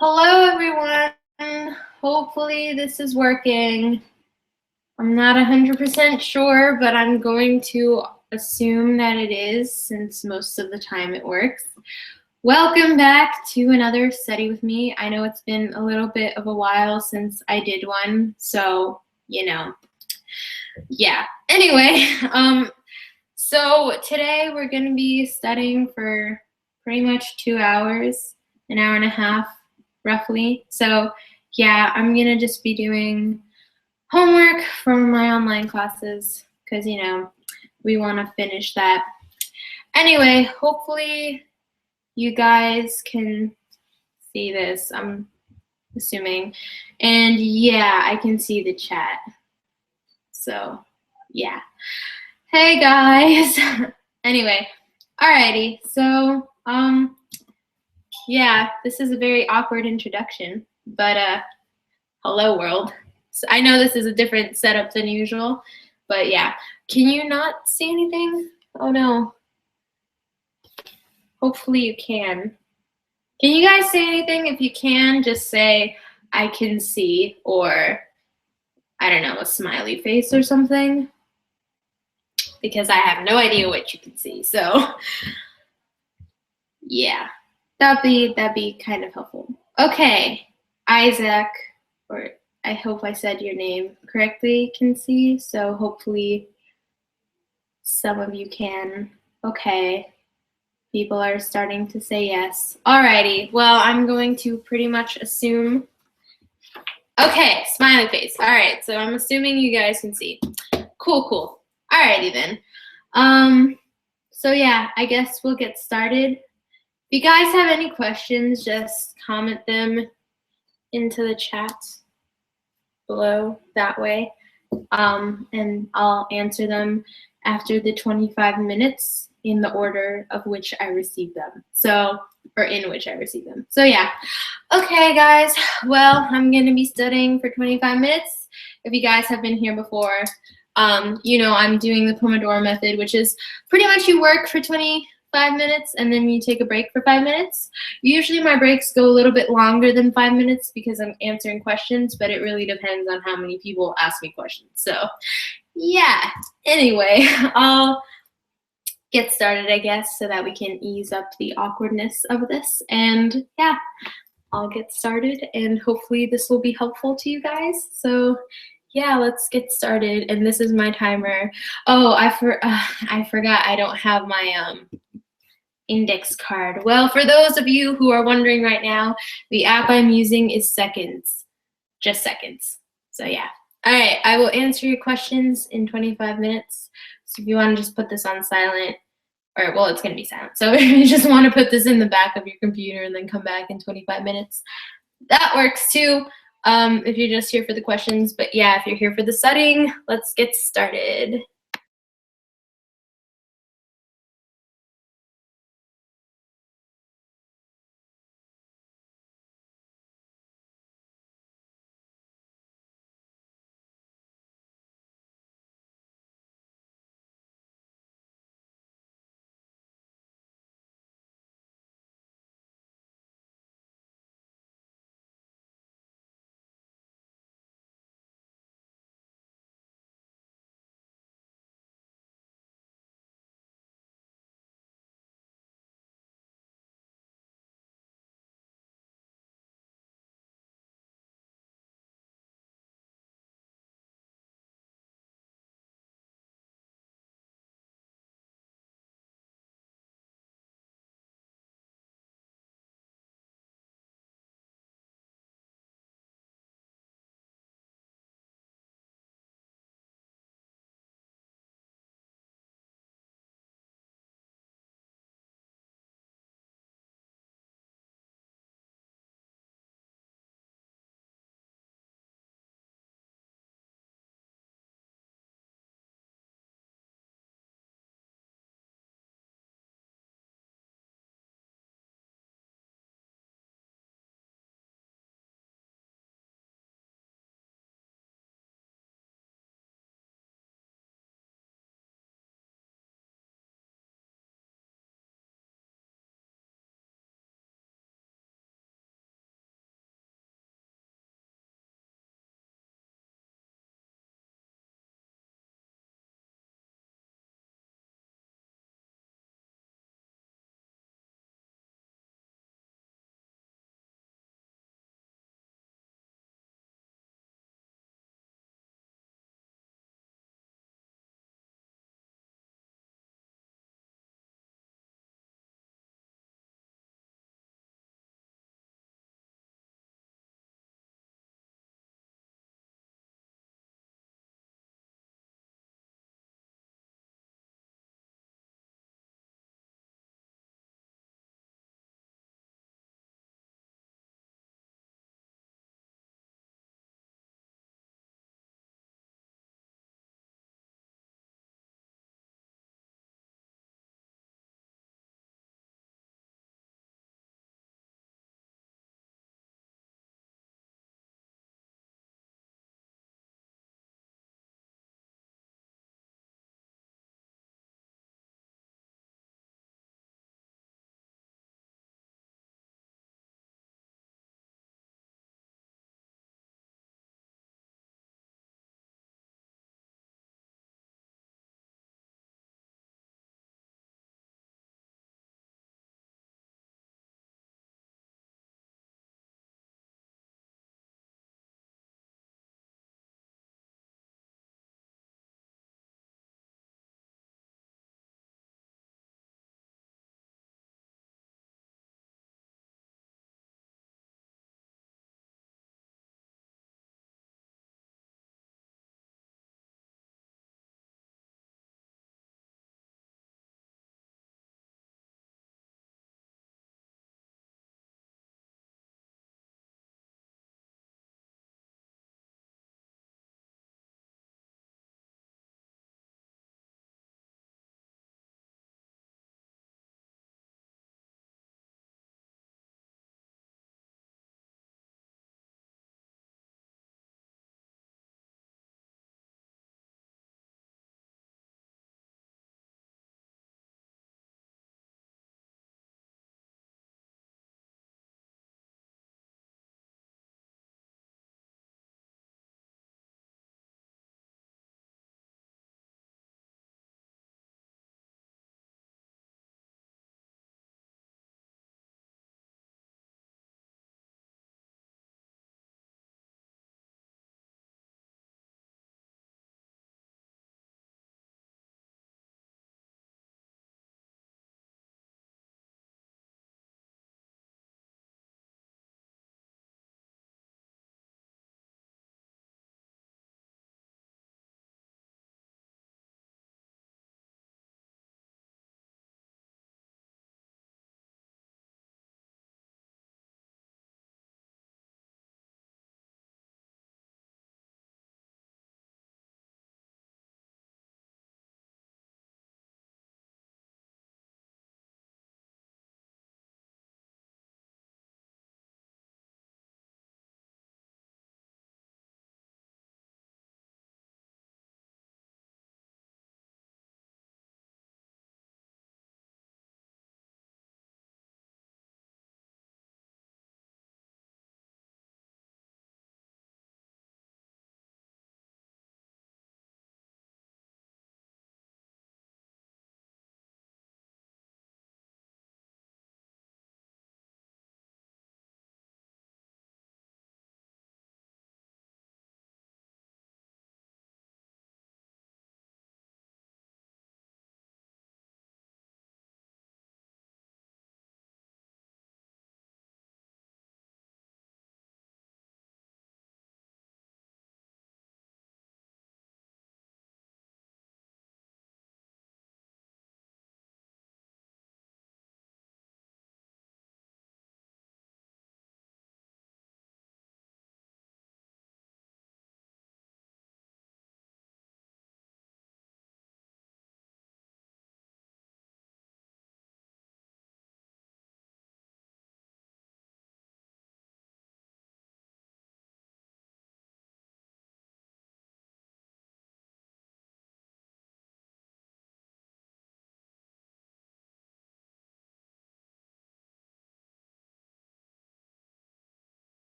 Hello, everyone. Hopefully this is working. I'm not 100% sure, but I'm going to assume that it is since most of the time it works. Welcome back to another study with me. I know it's been a little bit of a while since I did one, so, yeah. Anyway, so today we're going to be studying for pretty much 2 hours, an hour and a half, roughly. So yeah, I'm going to just be doing homework from my online classes because, we want to finish that. Anyway, hopefully you guys can see this, I'm assuming. And yeah, I can see the chat. So yeah. Hey guys. Anyway, alrighty. So yeah, this is a very awkward introduction, but hello world. So I know this is a different setup than usual, but yeah. Can you not see anything? Oh no. Hopefully you can. Can you guys say anything? If you can, just say I can see, or I don't know, a smiley face or something, because I have no idea what you can see. So yeah, that'd be kind of helpful. Okay, Isaac, or I hope I said your name correctly, can see. So hopefully some of you can. Okay, people are starting to say yes. Alrighty, well, I'm going to pretty much assume. Okay, smiley face. All right, so I'm assuming you guys can see. Cool. Alrighty then. So yeah, I guess we'll get started. If you guys have any questions, just comment them into the chat below that way, and I'll answer them after the 25 minutes in the order of which I receive them. So, or in which I receive them. So yeah. Okay, guys. Well, I'm going to be studying for 25 minutes. If you guys have been here before, I'm doing the Pomodoro method, which is pretty much you work for 25 minutes and then you take a break for 5 minutes. Usually my breaks go a little bit longer than 5 minutes because I'm answering questions, but it really depends on how many people ask me questions. So yeah, anyway, I'll get started, I guess, so that we can ease up the awkwardness of this. And yeah, I'll get started, and hopefully this will be helpful to you guys. So yeah, let's get started. And this is my timer. Oh, I forgot I don't have my index card. Well, for those of you who are wondering right now, the app I'm using is Seconds, just Seconds. So yeah. All right, I will answer your questions in 25 minutes. So if you want to just put this on silent, or well, it's going to be silent. So if you just want to put this in the back of your computer and then come back in 25 minutes, that works too, if you're just here for the questions. But yeah, if you're here for the studying, let's get started.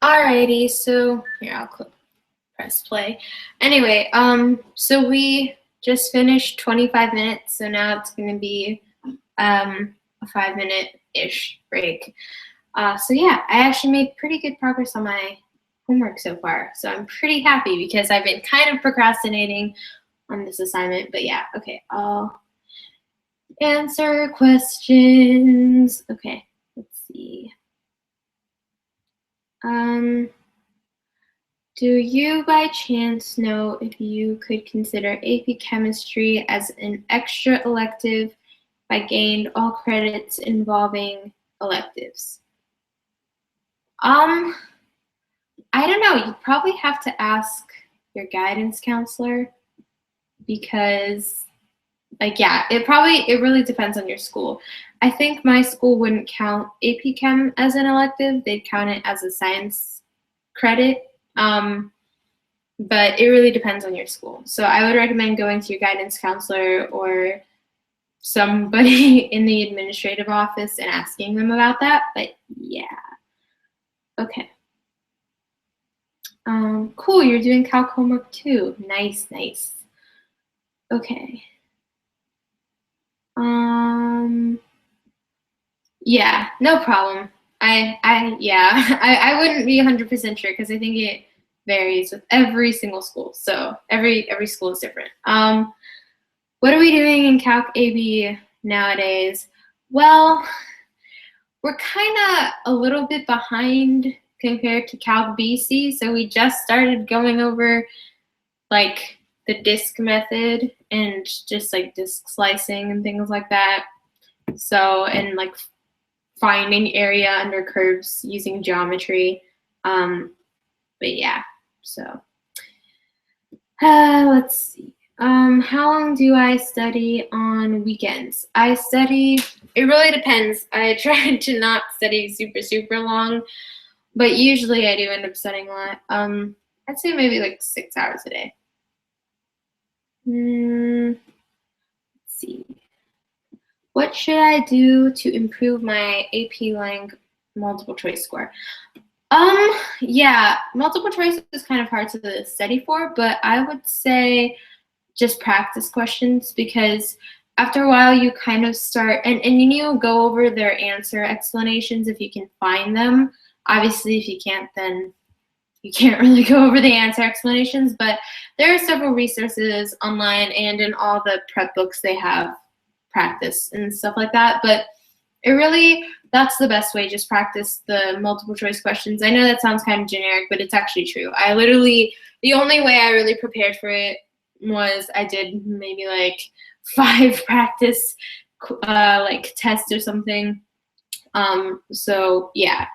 Alrighty, so here I'll press play. Anyway, so we just finished 25 minutes, so now it's going to be a 5-minute-ish break. So yeah, I actually made pretty good progress on my homework so far, so I'm pretty happy because I've been kind of procrastinating on this assignment, but yeah, okay, I'll answer questions. Okay, let's see. Do you by chance know if you could consider AP Chemistry as an extra elective if I gained all credits involving electives? I don't know. You probably have to ask your guidance counselor because, like, yeah, it really depends on your school. I think my school wouldn't count AP Chem as an elective. They'd count it as a science credit. But it really depends on your school. So I would recommend going to your guidance counselor or somebody in the administrative office and asking them about that. But yeah. Okay. Cool, you're doing calc homework too. Nice, nice. Okay. Yeah, no problem. I wouldn't be 100% sure because I think it varies with every single school. So every school is different. What are we doing in Calc AB nowadays? Well, we're kind of a little bit behind compared to Calc BC. So we just started going over like the disk method and just like disk slicing and things like that. So, and like finding area under curves using geometry. But yeah, so let's see. How long do I study on weekends? It really depends. I try to not study super long, but usually I do end up studying a lot. I'd say maybe like 6 hours a day. Let's see. What should I do to improve my AP Lang multiple choice score? Yeah, multiple choice is kind of hard to study for, but I would say just practice questions because after a while you kind of start, and you go over their answer explanations if you can find them. Obviously, if you can't, then you can't really go over the answer explanations, but there are several resources online and in all the prep books they have practice and stuff like that. But that's the best way, just practice the multiple choice questions. I know that sounds kind of generic, but it's actually true. The only way I really prepared for it was I did maybe like 5 practice like tests or something. So yeah,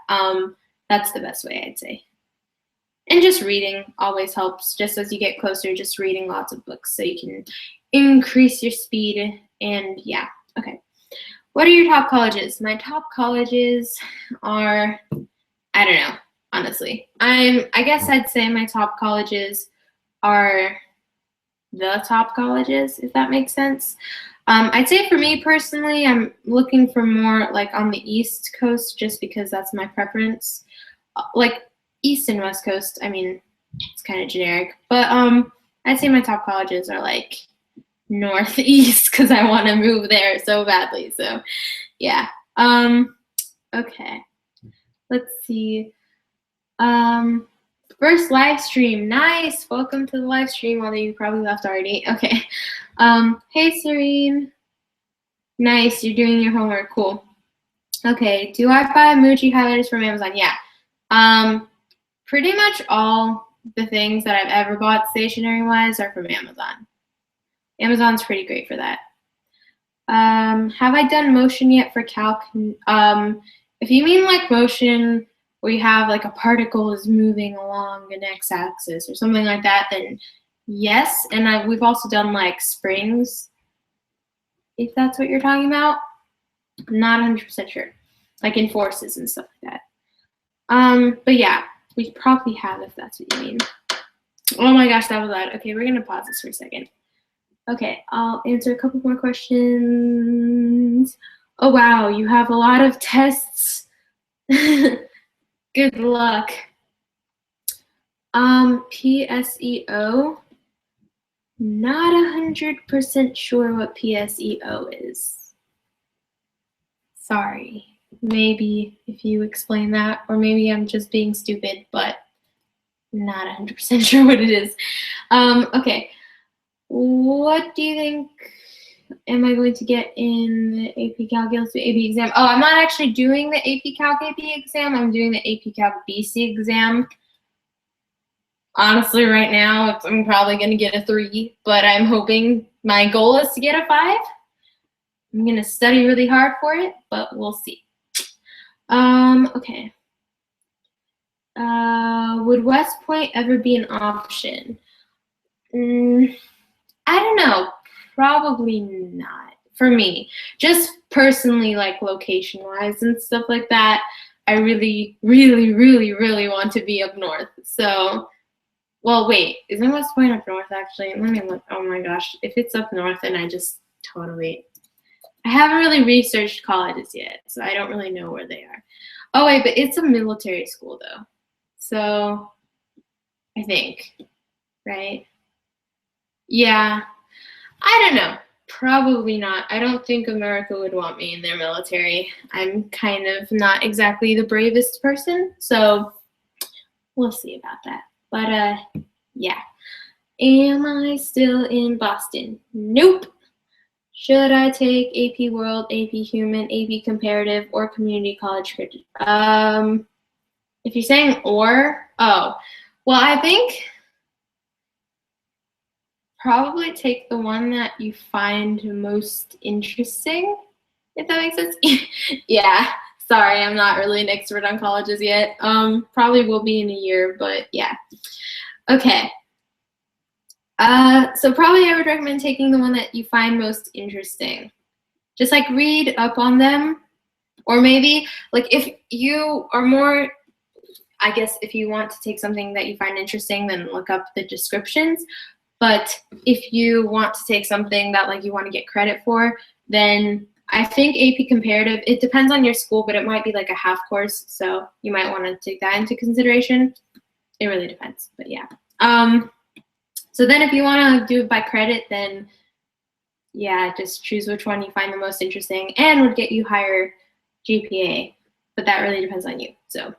that's the best way I'd say. And just reading always helps. Just as you get closer, just reading lots of books so you can increase your speed. And yeah, okay. What are your top colleges? My top colleges are, I don't know, honestly. I guess I'd say my top colleges are the top colleges, if that makes sense. I'd say for me personally, I'm looking for more like on the East Coast just because that's my preference. Like East and West Coast, I mean, it's kind of generic. But I'd say my top colleges are like Northeast because I want to move there so badly. So yeah. Okay. Let's see. First live stream. Nice. Welcome to the live stream, although you probably left already. Okay. Hey Serene. Nice. You're doing your homework. Cool. Okay. Do I buy emoji highlighters from Amazon? Yeah. Pretty much all the things that I've ever bought stationery-wise are from Amazon. Amazon's pretty great for that. Have I done motion yet for calc? If you mean like motion where you have like a particle is moving along an x-axis or something like that, then yes. And we've also done like springs, if that's what you're talking about. I'm not 100% sure, like in forces and stuff like that. But yeah, we probably have, if that's what you mean. Oh my gosh, that was loud. Okay, we're gonna pause this for a second. Okay, I'll answer a couple more questions. Oh wow, you have a lot of tests. Good luck. PSEO. Not 100% sure what PSEO is. Sorry. Maybe if you explain that, or maybe I'm just being stupid, but not 100% sure what it is. Okay. What do you think am I going to get in the AP Calculus AP exam? Oh, I'm not actually doing the AP Calc AP exam. I'm doing the AP Calc BC exam. Honestly, right now, I'm probably going to get a 3, but I'm hoping my goal is to get a 5. I'm going to study really hard for it, but we'll see. Okay. Would West Point ever be an option? I don't know. Probably not for me. Just personally, like location-wise and stuff like that, I really, really, really, really want to be up north. So, well, wait, isn't West Point up north actually? Let me look. Oh my gosh, if it's up north, then I just totally. I haven't really researched colleges yet, so I don't really know where they are. Oh wait, but it's a military school though, so I think, right? Yeah. I don't know. Probably not. I don't think America would want me in their military. I'm kind of not exactly the bravest person, so we'll see about that. But yeah. Am I still in Boston? Nope. Should I take AP World, AP Human, AP Comparative, or Community College Credit? If you're saying or, oh, well, I think probably take the one that you find most interesting, if that makes sense. Yeah, sorry, I'm not really an expert on colleges yet. Probably will be in a year, but yeah. Okay. So probably I would recommend taking the one that you find most interesting. Just like read up on them, or maybe like if you are more, I guess if you want to take something that you find interesting, then look up the descriptions. But if you want to take something that like you want to get credit for, then I think AP Comparative, it depends on your school, but it might be like a half course. So you might want to take that into consideration. It really depends, but yeah. So then if you want to do it by credit, then yeah, just choose which one you find the most interesting and would get you higher GPA. But that really depends on you. So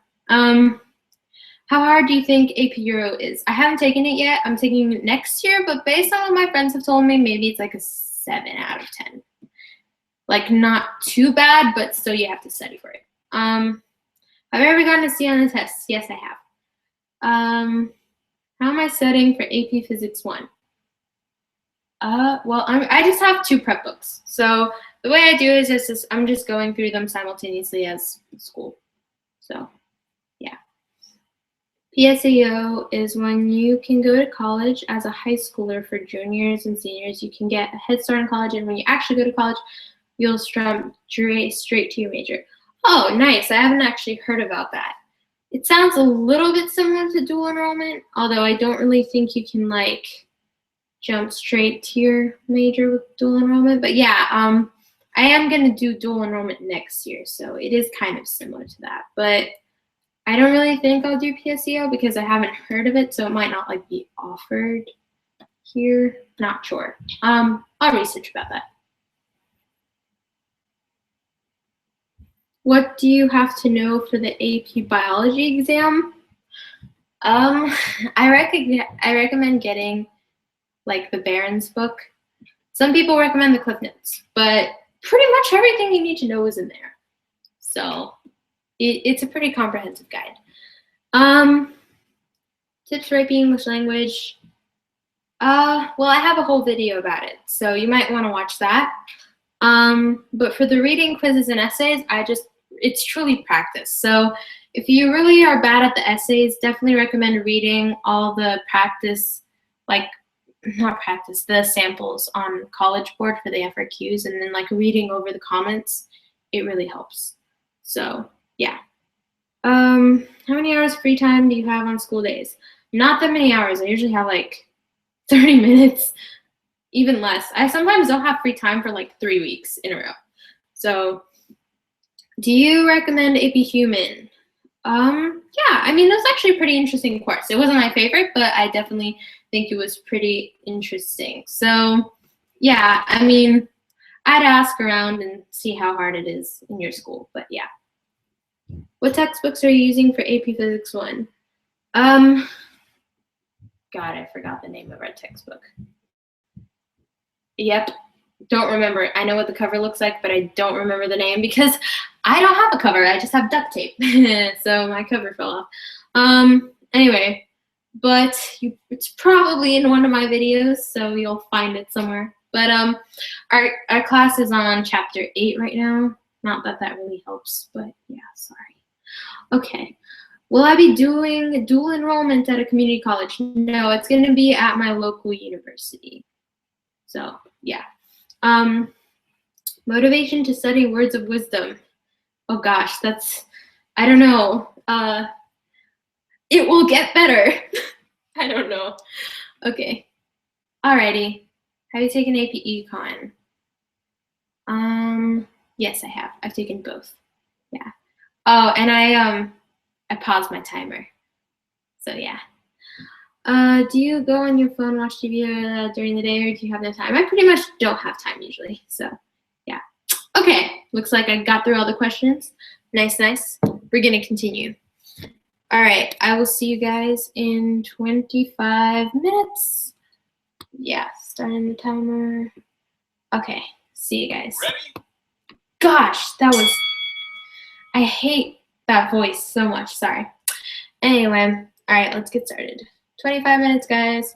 how hard do you think AP Euro is? I haven't taken it yet. I'm taking it next year, but based on what my friends have told me, maybe it's like a 7 out of 10. Like not too bad, but still you have to study for it. Have I ever gotten a C on the test? Yes, I have. How am I studying for AP Physics 1? Well, I just have 2 prep books. So the way I do it is just I'm just going through them simultaneously as school. So yeah. PSEO is when you can go to college as a high schooler for juniors and seniors. You can get a head start in college, and when you actually go to college, you'll jump straight to your major. Oh, nice. I haven't actually heard about that. It sounds a little bit similar to dual enrollment, although I don't really think you can like jump straight to your major with dual enrollment. But yeah, I am going to do dual enrollment next year, so it is kind of similar to that. But I don't really think I'll do PSEO because I haven't heard of it, so it might not like be offered here. Not sure. I'll research about that. What do you have to know for the AP Biology exam? I recommend getting like the Barron's book. Some people recommend the Cliff Notes, but pretty much everything you need to know is in there. So it's a pretty comprehensive guide. Tips for AP English language. Well, I have a whole video about it, so you might want to watch that. But for the reading, quizzes, and essays, it's truly practice. So if you really are bad at the essays, definitely recommend reading all the practice, the samples on College Board for the FRQs, and then like reading over the comments. It really helps. So yeah. How many hours free time do you have on school days? Not that many hours. I usually have like 30 minutes, even less. I sometimes don't have free time for like 3 weeks in a row. So do you recommend AP Human? Yeah, I mean, it was actually a pretty interesting course. It wasn't my favorite, but I definitely think it was pretty interesting. So, yeah, I mean, I'd ask around and see how hard it is in your school, but yeah. What textbooks are you using for AP Physics 1? Um, God, I forgot the name of our textbook. Yep, don't remember it. I know what the cover looks like, but I don't remember the name because I don't have a cover. I just have duct tape. So my cover fell off. Anyway, but it's probably in one of my videos, so you'll find it somewhere. But our class is on chapter 8 right now. Not that that really helps, but yeah, sorry. Okay. Will I be doing dual enrollment at a community college? No, it's going to be at my local university. So, yeah. Motivation to study words of wisdom. Oh gosh, I don't know. It will get better. I don't know. Okay. Alrighty. Have you taken AP Econ? Yes, I have. I've taken both. Yeah. Oh, and I paused my timer. So yeah. Do you go on your phone, watch TV during the day, or do you have no time? I pretty much don't have time usually. So yeah. Okay. Looks like I got through all the questions. Nice, nice. We're gonna continue. All right. I will see you guys in 25 minutes. Yeah, starting the timer. Okay. See you guys. Ready? Gosh, I hate that voice so much. Sorry. Anyway, all right, let's get started. 25 minutes, guys.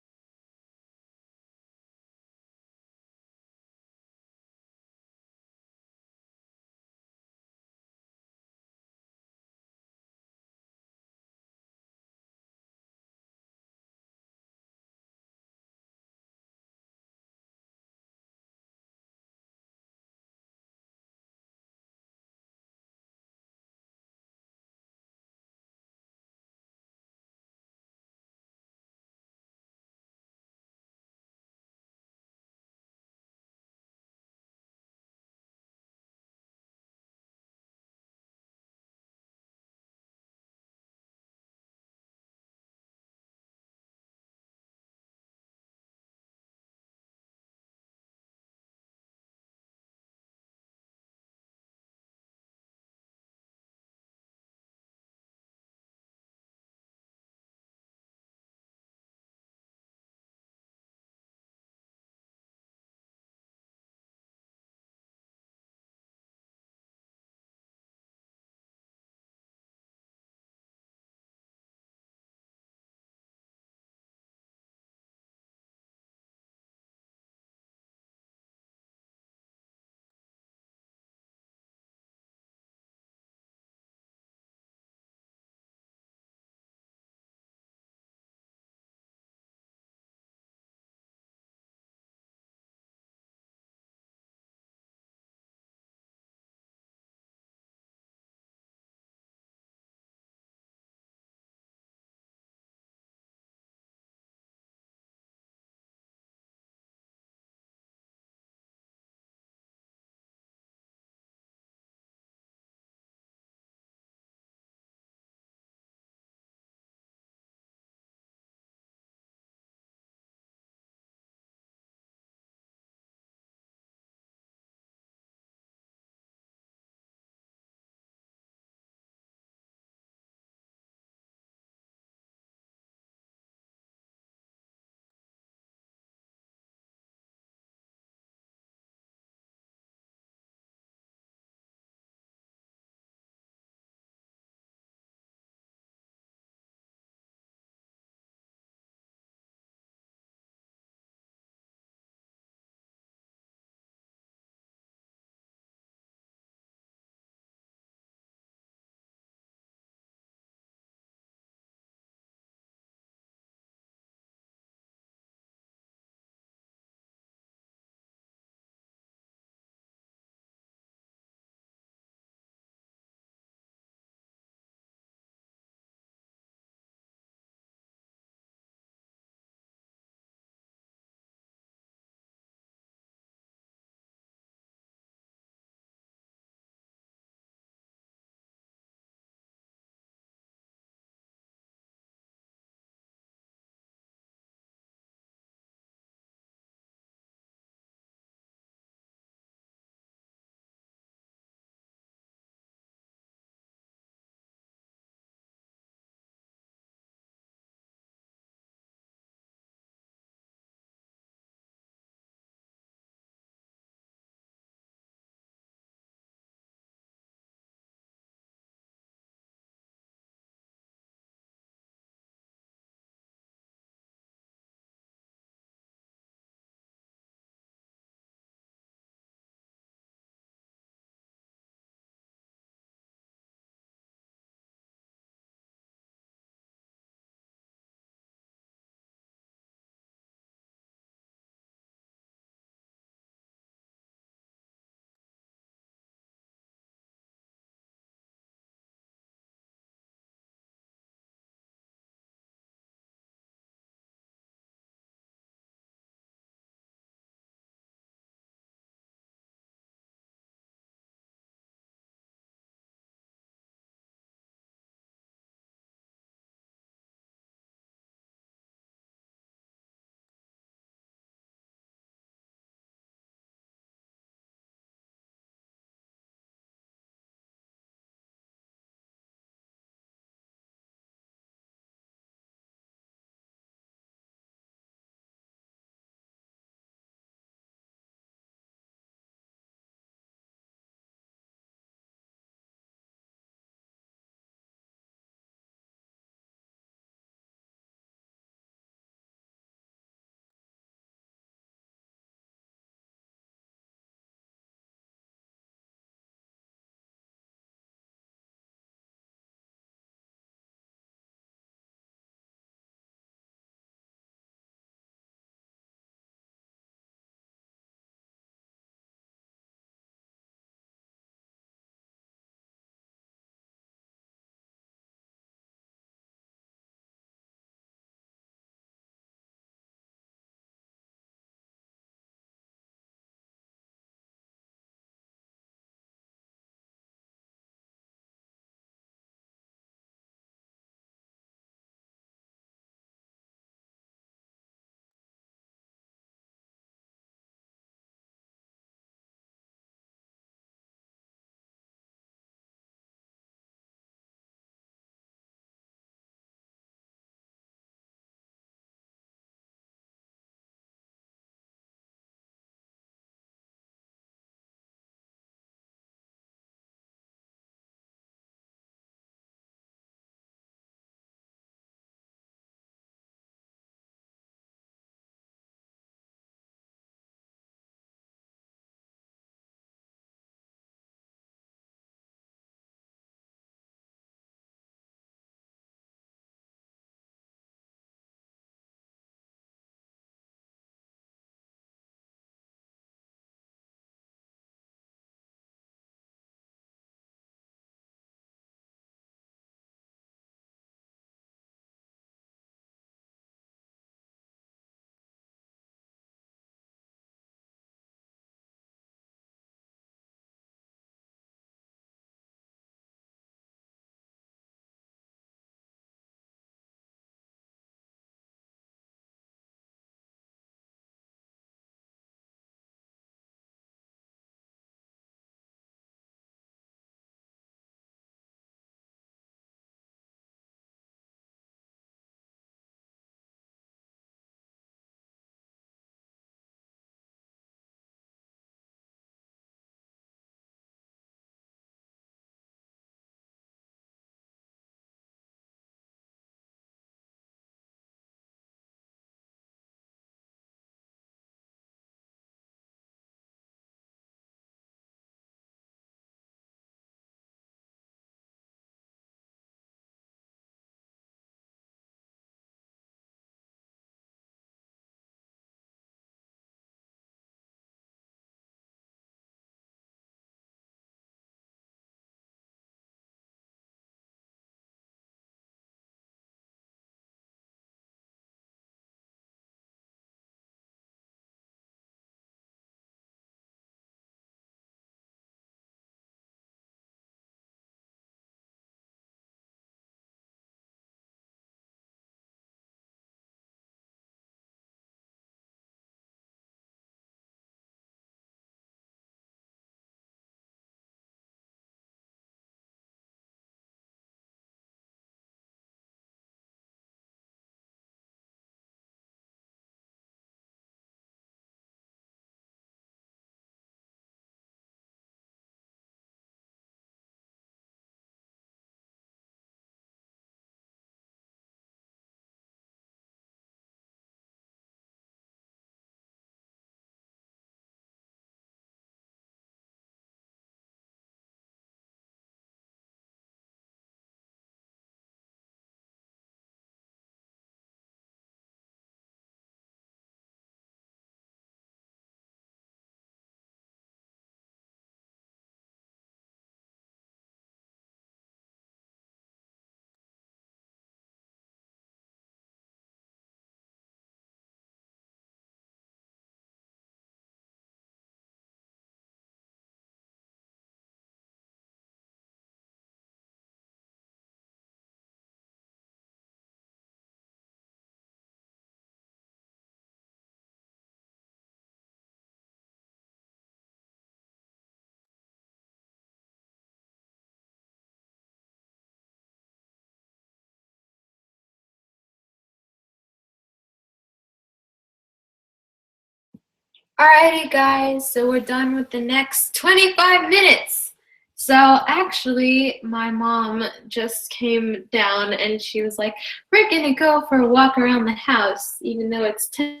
Alrighty, guys, so we're done with the next 25 minutes. So actually, my mom just came down and she was like, we're gonna go for a walk around the house, even though it's 10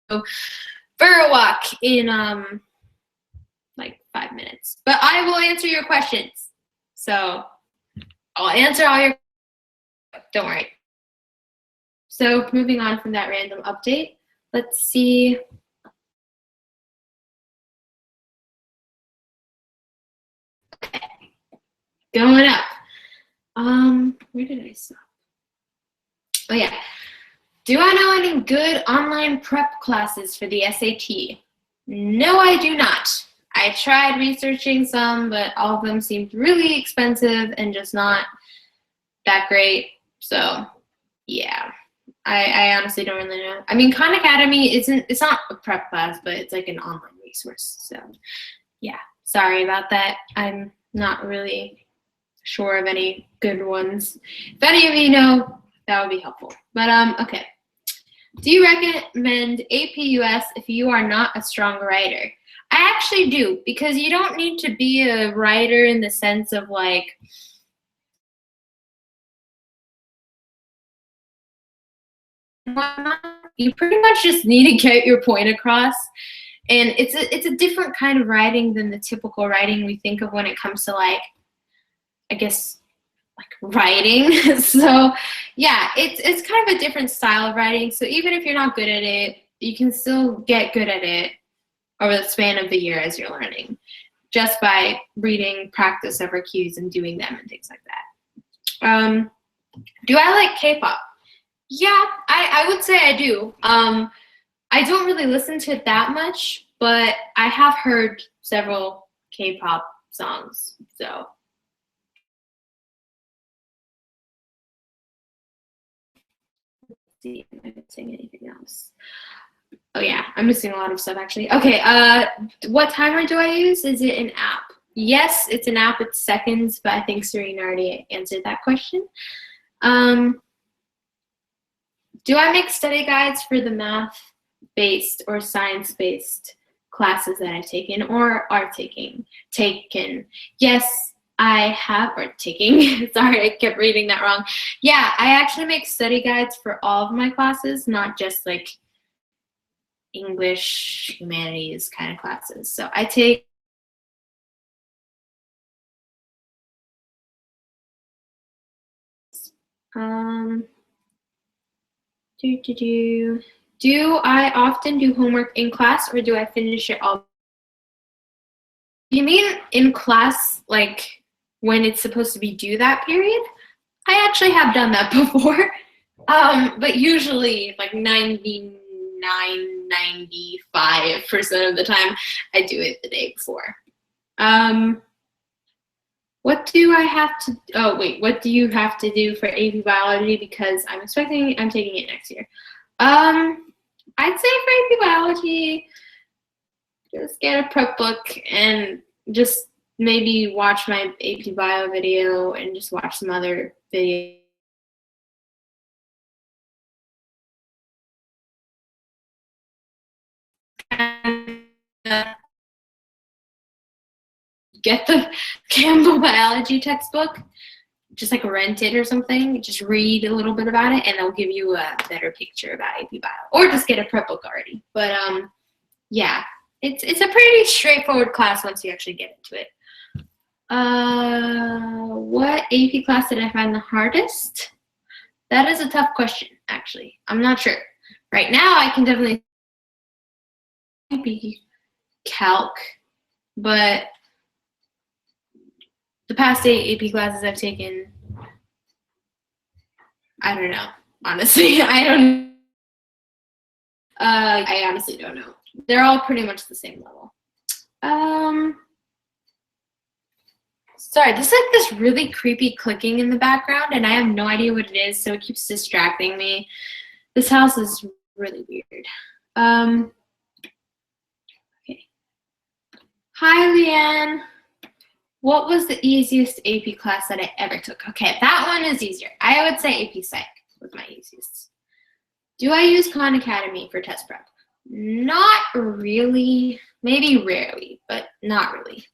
for a walk in like 5 minutes. But I will answer your questions. So I'll answer all your, don't worry. So moving on from that random update, let's see. Okay, going up. Where did I stop? Oh yeah. Do I know any good online prep classes for the SAT? No, I do not. I tried researching some, but all of them seemed really expensive and just not that great. So yeah, I honestly don't really know. I mean, Khan Academy it's not a prep class, but it's like an online resource. So yeah, sorry about that. I'm not really sure of any good ones. If any of you know, that would be helpful. But okay. Do you recommend AP US if you are not a strong writer? I actually do, because you don't need to be a writer in the sense of like you pretty much just need to get your point across. And it's a different kind of writing than the typical writing we think of when it comes to like, I guess, like writing. So yeah, it's kind of a different style of writing. So even if you're not good at it, you can still get good at it over the span of the year as you're learning, just by reading practice over cues and doing them and things like that. Do I like K-pop? Yeah, I would say I do. I don't really listen to it that much, but I have heard several K-pop songs. So let's see if I'm missing anything else. Oh yeah, I'm missing a lot of stuff actually. Okay, what timer do I use? Is it an app? Yes, it's an app. It's seconds, but I think Serena already answered that question. Do I make study guides for the math-based or science-based classes that I've taken or are taken? Yes, I have, or taking. Sorry, I kept reading that wrong. Yeah, I actually make study guides for all of my classes, not just like English, humanities kind of classes. So I take do I often do homework in class or do I finish it all? You mean in class, like when it's supposed to be due that period? I actually have done that before. But usually like 99, 95% of the time I do it the day before. What do I have to, oh wait, what do you have to do for AP biology? Because I'm taking it next year. I'd say for AP biology, just get a prep book and just maybe watch my AP bio video and just watch some other videos. Get the Campbell biology textbook, just like rent it or something, just read a little bit about it and they'll give you a better picture about AP bio, or just get a prep book already. But yeah, it's a pretty straightforward class once you actually get into it. What AP class did I find the hardest? That is a tough question, actually. I'm not sure. Right now, I can definitely be calc, but the past 8 AP classes I've taken, I don't know. Honestly, I honestly don't know. They're all pretty much the same level. Sorry, there's like this really creepy clicking in the background, and I have no idea what it is, so it keeps distracting me. This house is really weird. Okay. Hi, Leanne. What was the easiest AP class that I ever took? Okay, that one is easier. I would say AP Psych was my easiest. Do I use Khan Academy for test prep? Not really. Maybe rarely, but not really.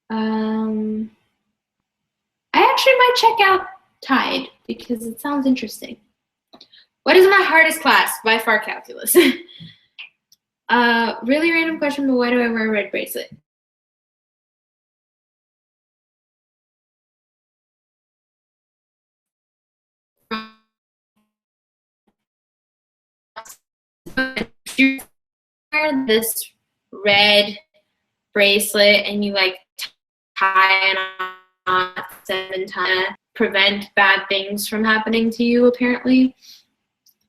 I actually might check out Tide because it sounds interesting. What is my hardest class? By far, calculus. Really random question, but why do I wear a red bracelet? You wear this red bracelet and you like tie it on 7 times, prevent bad things from happening to you, apparently.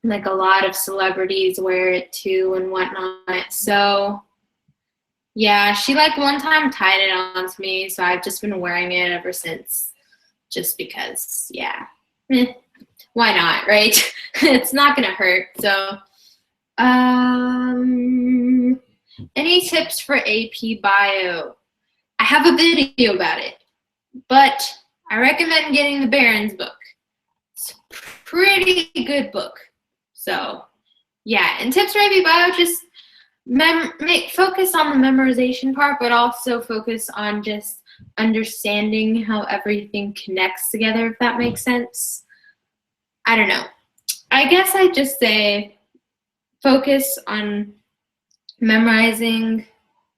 Like a lot of celebrities wear it too and whatnot. So yeah, she like one time tied it on to me, so I've just been wearing it ever since, just because, yeah. Why not, right? It's not gonna hurt. So any tips for AP Bio? I have a video about it, but I recommend getting the Barron's book. It's a pretty good book. So yeah, and tips for AP Bio, just focus on the memorization part, but also focus on just understanding how everything connects together, if that makes sense. I don't know. I guess I'd just say focus on memorizing,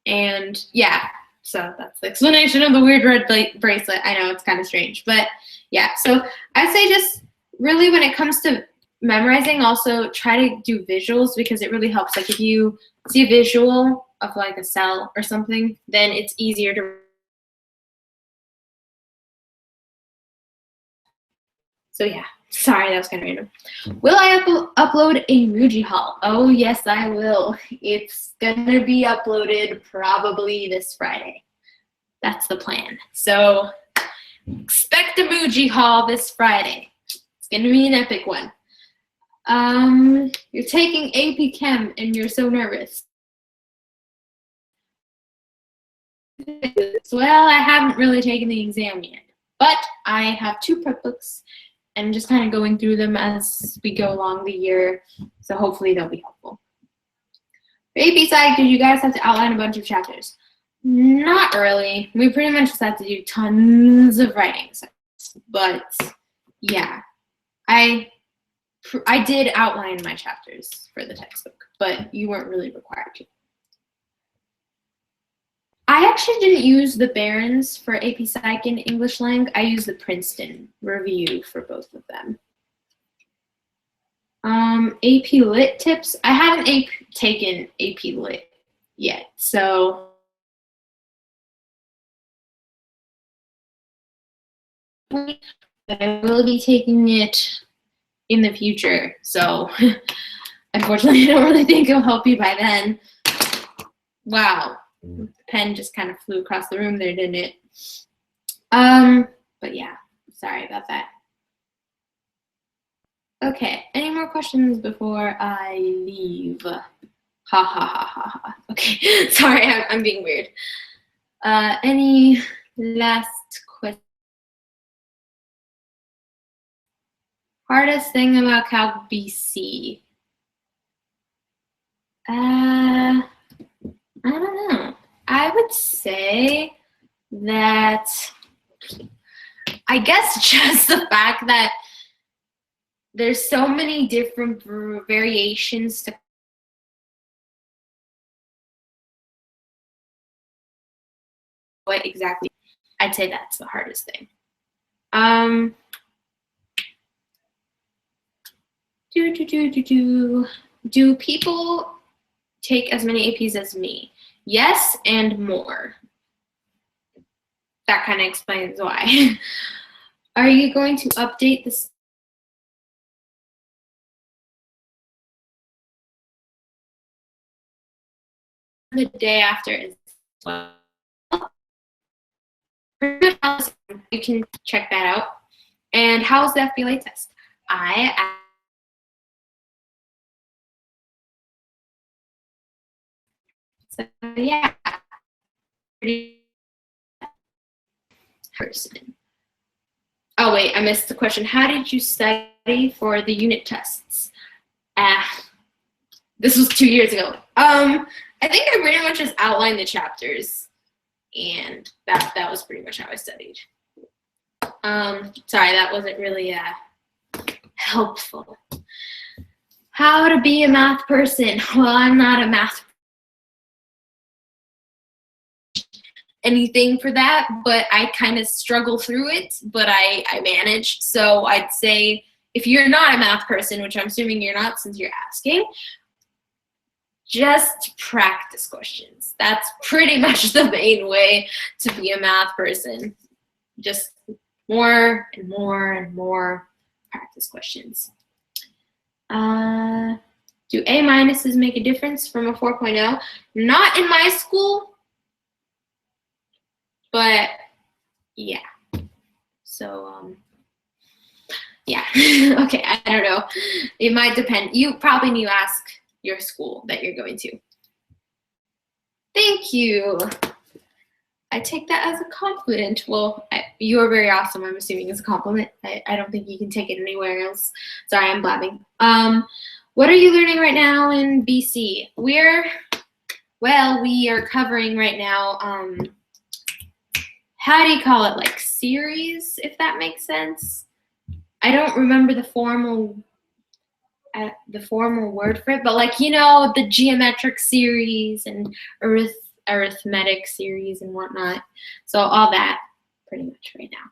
and yeah, so that's the explanation of the weird red bracelet. I know it's kind of strange, but yeah, so I'd say just really when it comes to memorizing, also try to do visuals because it really helps. Like if you see a visual of like a cell or something, then it's easier to. So yeah, sorry, that was kind of random. Will I upload a Muji haul? Oh yes, I will. It's gonna be uploaded probably this Friday. That's the plan. So expect a Muji haul this Friday. It's gonna be an epic one. You're taking AP Chem and you're so nervous. Well, I haven't really taken the exam yet, but I have 2 prep books and just kind of going through them as we go along the year, so hopefully they'll be helpful. For AP Psych, did you guys have to outline a bunch of chapters? Not really. We pretty much just had to do tons of writing, but yeah, I did outline my chapters for the textbook, but you weren't really required to. I actually didn't use the Barron's for AP Psych and English Lang. I used the Princeton review for both of them. AP Lit tips. I haven't taken AP Lit yet, so I will be taking it in the future. So unfortunately, I don't really think it'll help you by then. Wow. The pen just kind of flew across the room there, didn't it? But yeah, sorry about that. Okay, any more questions before I leave? Ha ha ha ha ha. Okay, sorry, I'm being weird. Any last question? Hardest thing about Calc BC? I don't know. I would say that I guess just the fact that there's so many different variations to what exactly. I'd say that's the hardest thing. Do people take as many APs as me? Yes, and more. That kind of explains why. Are you going to update this? The day after is well. You can check that out. And how's the FBLA test? So yeah, person. Oh wait, I missed the question. How did you study for the unit tests? This was 2 years ago. I think I pretty much just outlined the chapters, and that was pretty much how I studied. Sorry, that wasn't really helpful. How to be a math person? Well, I'm not a math anything for that, but I kind of struggle through it, but I manage. So I'd say if you're not a math person, which I'm assuming you're not since you're asking, just practice questions. That's pretty much the main way to be a math person. Just more and more and more practice questions. Do A minuses make a difference from a 4.0? Not in my school, but yeah. So, yeah. Okay, I don't know. It might depend. You probably need to ask your school that you're going to. Thank you. I take that as a compliment. Well, you are very awesome, I'm assuming it's a compliment. I don't think you can take it anywhere else. Sorry, I'm blabbing. What are you learning right now in BC? We are covering right now, how do you call it, like series, if that makes sense? I don't remember the formal word for it, but like, you know, the geometric series and arithmetic series and whatnot. So all that pretty much right now.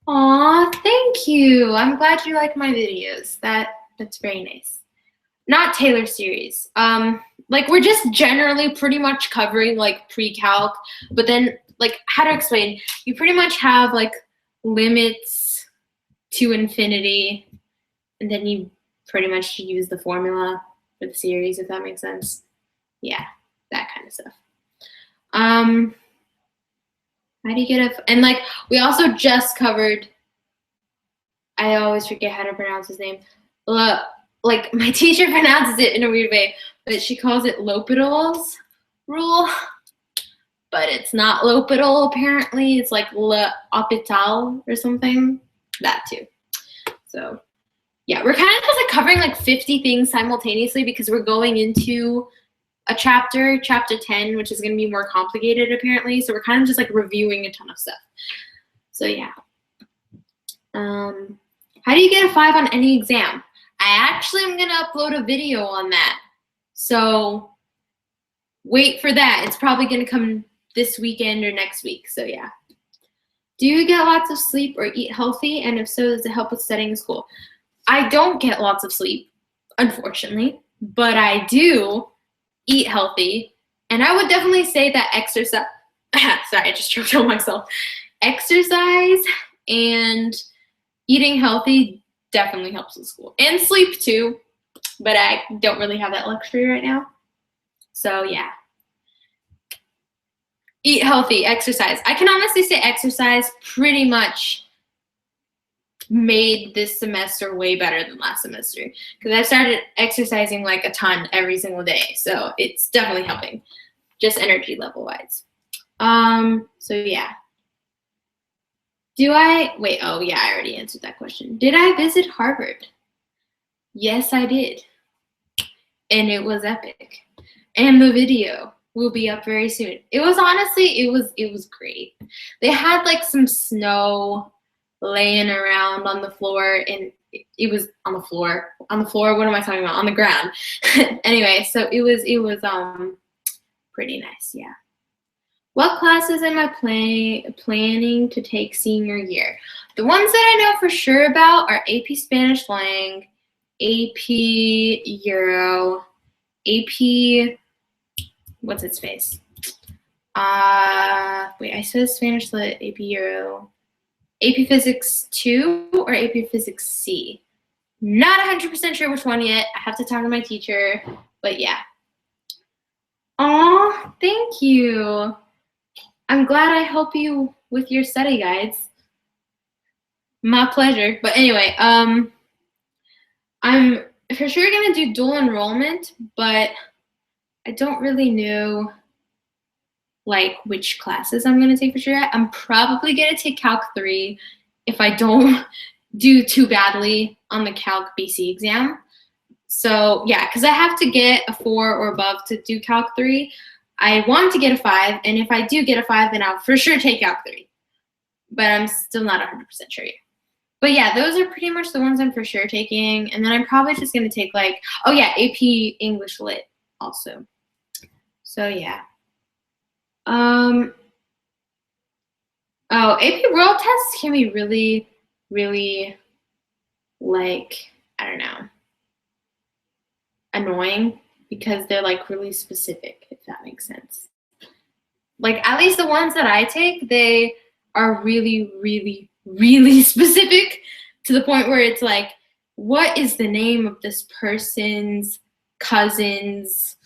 Aw, thank you. I'm glad you like my videos. That's very nice. Not Taylor series. Like we're just generally pretty much covering like pre-calc, but then like how to explain, you pretty much have like limits to infinity, and then you pretty much use the formula for the series, if that makes sense. Yeah, that kind of stuff. How do you get and like we also just covered, I always forget how to pronounce his name. Like my teacher pronounces it in a weird way, but she calls it L'Hopital's rule. But it's not L'Hopital apparently. It's like L'Hopital or something. That too. So yeah, we're kind of just like covering like 50 things simultaneously because we're going into a chapter 10, which is going to be more complicated apparently. So we're kind of just like reviewing a ton of stuff. So yeah. How do you get a 5 on any exam? I actually am going to upload a video on that. So wait for that. It's probably going to come this weekend or next week. So yeah. Do you get lots of sleep or eat healthy? And if so, does it help with studying in school? I don't get lots of sleep, unfortunately, but I do eat healthy. And I would definitely say that exercise, sorry, I just choked on myself. Exercise and eating healthy definitely helps with school. And sleep too, but I don't really have that luxury right now. So yeah. Eat healthy, exercise. I can honestly say exercise pretty much made this semester way better than last semester because I started exercising like a ton every single day. So it's definitely helping, just energy level wise. So yeah. Oh yeah, I already answered that question. Did I visit Harvard? Yes, I did. And it was epic. And the video will be up very soon. It was honestly, it was great. They had like some snow laying around on the floor, and it was on the floor. On the floor, what am I talking about? On the ground. Anyway, so it was pretty nice, yeah. What classes am I planning to take senior year? The ones that I know for sure about are AP Spanish Lang, AP Euro, AP, what's its face? Wait, I said Spanish Lit, AP Euro, AP Physics 2 or AP Physics C. Not 100% sure which one yet. I have to talk to my teacher, but yeah. Aw, thank you. I'm glad I help you with your study guides. My pleasure. But anyway, I'm for sure gonna do dual enrollment, but I don't really know like which classes I'm gonna take for sure. I'm probably gonna take Calc 3 if I don't do too badly on the Calc BC exam. So yeah, because I have to get a 4 or above to do Calc 3. I want to get a 5, and if I do get a 5, then I'll for sure take Calc 3. But I'm still not 100% sure yet. But yeah, those are pretty much the ones I'm for sure taking. And then I'm probably just going to take like, oh yeah, AP English Lit also. So yeah. Oh, AP World tests can be really, really, like, I don't know, annoying because they're like really specific, if that makes sense. Like, at least the ones that I take, they are really, really, really specific to the point where it's like, what is the name of this person's cousin's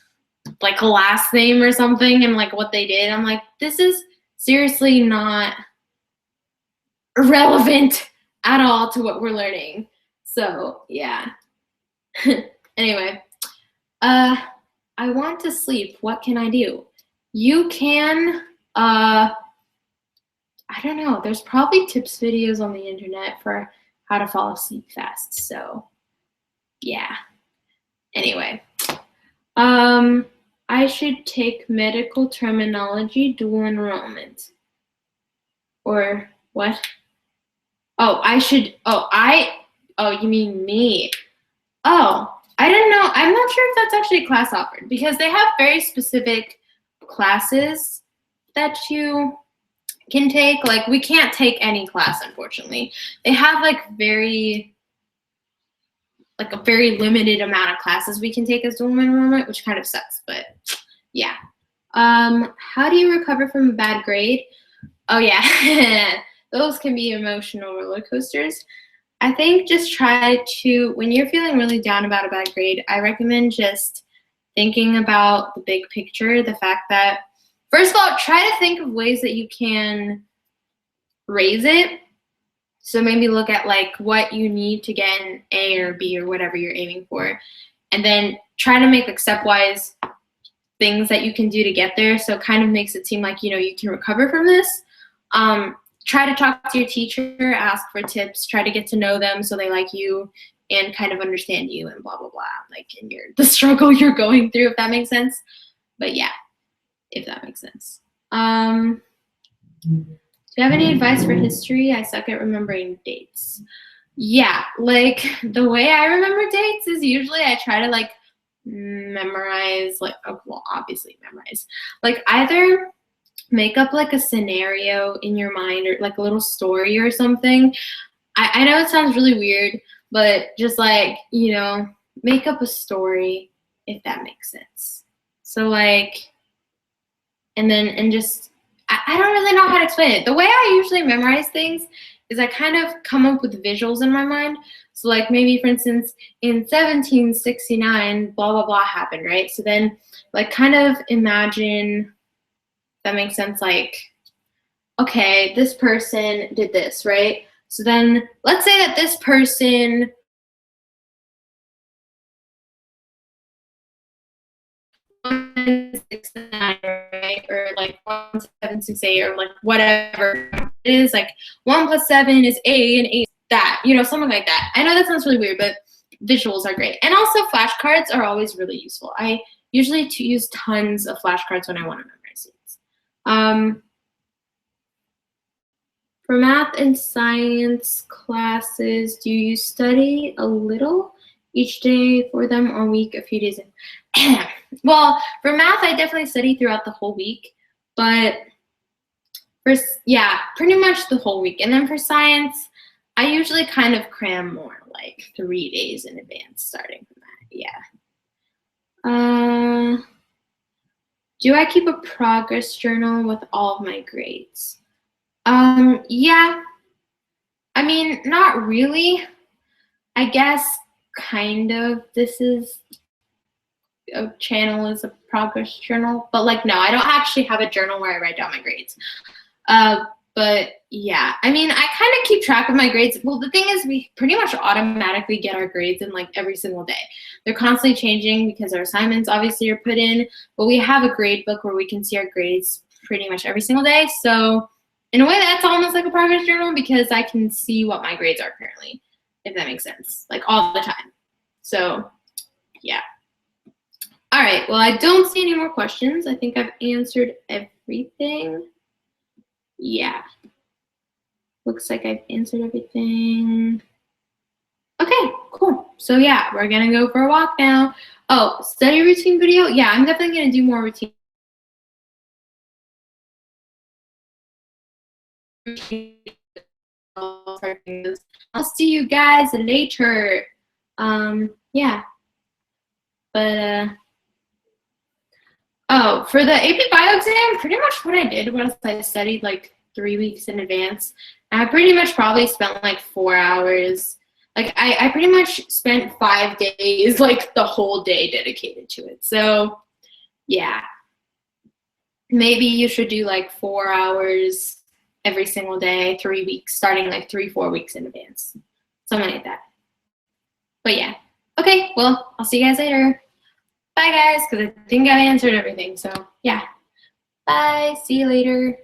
like last name or something, and like what they did? I'm like, this is seriously not relevant at all to what we're learning. So yeah. Anyway, I want to sleep. What can I do? You can, I don't know. There's probably tips videos on the internet for how to fall asleep fast. So yeah. Anyway, I should take medical terminology dual enrollment. Or what? Oh, I should, oh, you mean me. Oh, I didn't know. I'm not sure if that's actually a class offered because they have very specific classes that you can take. Like, we can't take any class, unfortunately. They have like a very limited amount of classes we can take as dual enrollment, which kind of sucks, but yeah. How do you recover from a bad grade? Oh yeah, those can be emotional roller coasters. I think just try to, when you're feeling really down about a bad grade, I recommend just thinking about the big picture, the fact that, first of all, try to think of ways that you can raise it. So maybe look at like what you need to get an A or B or whatever you're aiming for. And then try to make like stepwise things that you can do to get there. So it kind of makes it seem like, you know, you can recover from this. Try to talk to your teacher, ask for tips, try to get to know them so they like you and kind of understand you and blah, blah, blah, like in the struggle you're going through, if that makes sense. But yeah, if that makes sense. Do you have any advice for history? I suck at remembering dates. Yeah, like the way I remember dates is usually I try to like memorize, like, oh, well, obviously memorize, like either make up like a scenario in your mind or like a little story or something. I know it sounds really weird, but just like, you know, make up a story, if that makes sense. So like, and just, I don't really know how to explain it. The way I usually memorize things is I kind of come up with visuals in my mind. So like maybe, for instance, in 1769, blah, blah, blah happened, right? So then like kind of imagine, that makes sense, like, okay, this person did this, right? So then let's say that this person right? Or like 1768 or like whatever it is, like 1 plus 7 is 8 and 8 is that, you know, something like that. I know that sounds really weird, but visuals are great. And also flashcards are always really useful. I usually use tons of flashcards when I want to memorize things. For math and science classes, do you study a little each day for them or week, a few days? Well, for math, I definitely study throughout the whole week, but yeah, pretty much the whole week. And then for science, I usually kind of cram more, like 3 days in advance starting from that, yeah. Do I keep a progress journal with all of my grades? Yeah. I mean, not really. I guess kind of this is a channel is a progress journal, but like, no, I don't actually have a journal where I write down my grades. But yeah, I mean, I kind of keep track of my grades. Well, the thing is we pretty much automatically get our grades in like every single day. They're constantly changing because our assignments obviously are put in, but we have a grade book where we can see our grades pretty much every single day. So in a way that's almost like a progress journal because I can see what my grades are currently, if that makes sense, like all the time. So yeah. All right, well, I don't see any more questions. I think I've answered everything. Yeah. Looks like I've answered everything. Okay, cool. So yeah, we're gonna go for a walk now. Oh, study routine video? Yeah, I'm definitely gonna do more routine. I'll see you guys later. Yeah. But oh, for the AP Bio exam, pretty much what I did was I studied like 3 weeks in advance. I pretty much probably spent like 4 hours. Like I pretty much spent 5 days, like the whole day dedicated to it. So yeah, maybe you should do like 4 hours every single day, 3 weeks, starting like 3-4 weeks in advance. Something like that. But yeah. Okay, well, I'll see you guys later. Bye guys, because I think I answered everything. So yeah. Bye. See you later.